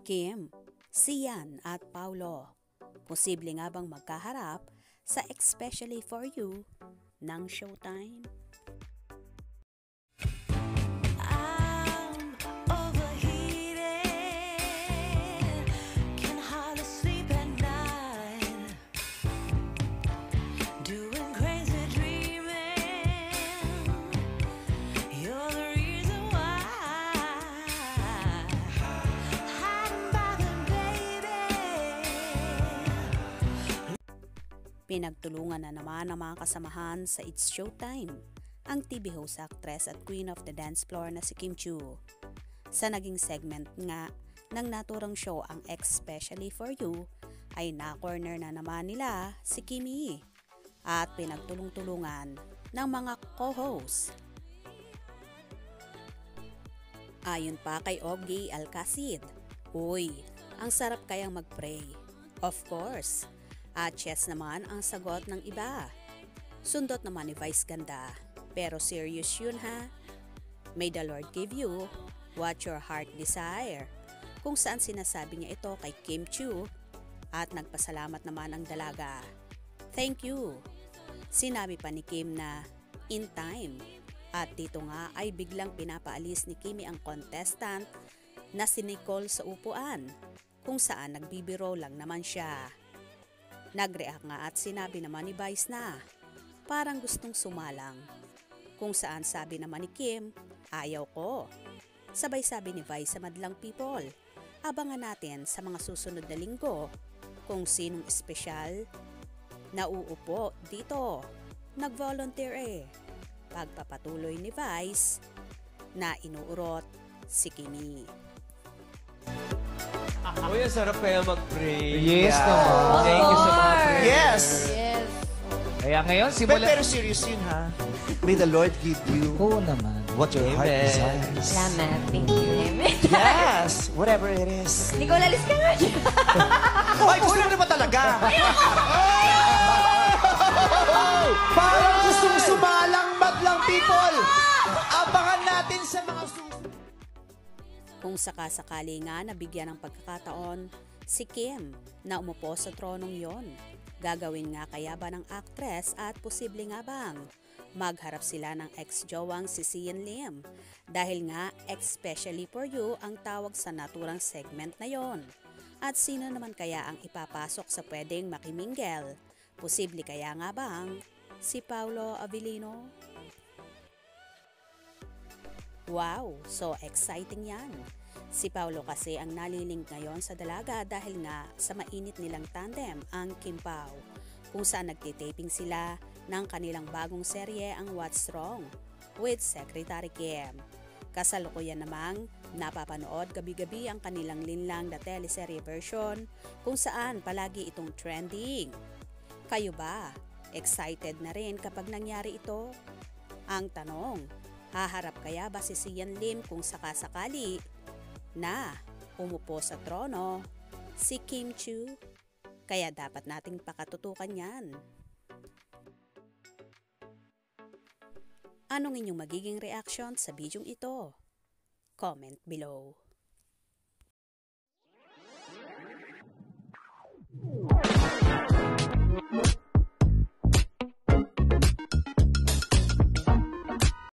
Kim, Sian at Paulo. Posible nga bang magkaharap sa Especially For You ng Showtime? Pinagtulungan na naman ng mga kasamahan sa It's Showtime ang TV host, actress at queen of the dance floor na si Kim Chiu. Sa naging segment nga ng naturang show ang Especially For You ay na-corner na naman nila si Kimi at pinagtulong-tulungan ng mga co-hosts. Ayon pa kay Ogie Alcacid, "Uy, ang sarap kayang mag-pray." Of course. At yes naman ang sagot ng iba. Sundot naman ni Vice Ganda, "Pero serious yun ha? May the Lord give you what your heart desire." Kung saan sinasabi niya ito kay Kim Chiu at nagpasalamat naman ang dalaga. "Thank you." Sinabi pa ni Kim na in time. At dito nga ay biglang pinapaalis ni Kimi ang contestant na si Nicole sa upuan, kung saan nagbibiro lang naman siya. Nag-react nga at sinabi naman ni Vice na parang gustong sumalang, kung saan sabi naman ni Kim, "Ayaw ko." Sabay sabi ni Vice sa madlang people, abangan natin sa mga susunod na linggo kung sinong espesyal na uupo dito. Nag-volunteer Pagpapatuloy ni Vice na inuurot si Kimi. Uy, ang sarap kaya mag-pray. Yes naman. Thank you sa mga prayers. Yes! Yes. Kaya ngayon, simula... Pero serious yun, ha? May the Lord give you Oo naman. what your heart Amen. desires. Salamat. Thank you. Amen. Yes! Whatever it is. Nicole, alis ka nga dyan. Ay, gusto mo naman talaga! Parang gustong sumalang madlang people! Abangan natin sa mga susunod. Kung sakasakali nga nabigyan ng pagkakataon si Kim na umupo sa tronong yon, gagawin nga kaya ba ng actress at posible nga bang magharap sila ng ex-jowang si Sian Lim dahil nga Especially For You ang tawag sa naturang segment na yon? At sino naman kaya ang ipapasok sa pwedeng makimingle? Posible kaya nga bang si Paulo Avellino? Wow, so exciting yan. Si Paulo kasi ang nalilink ngayon sa dalaga dahil nga sa mainit nilang tandem ang Kim Pao, kung saan nagtitaping sila ng kanilang bagong serye ang What's Wrong with Secretary Kim. Kasalukuyan namang napapanood gabi-gabi ang kanilang linlang na teleserye version kung saan palagi itong trending. Kayo ba? Excited na rin kapag nangyari ito? Ang tanong, haharap kaya ba si Sian Lim kung sakasakali na umupo sa trono si Kim Chiu? Kaya dapat nating pakatutukan yan. Anong inyong magiging reaction sa bidyong ito? Comment below.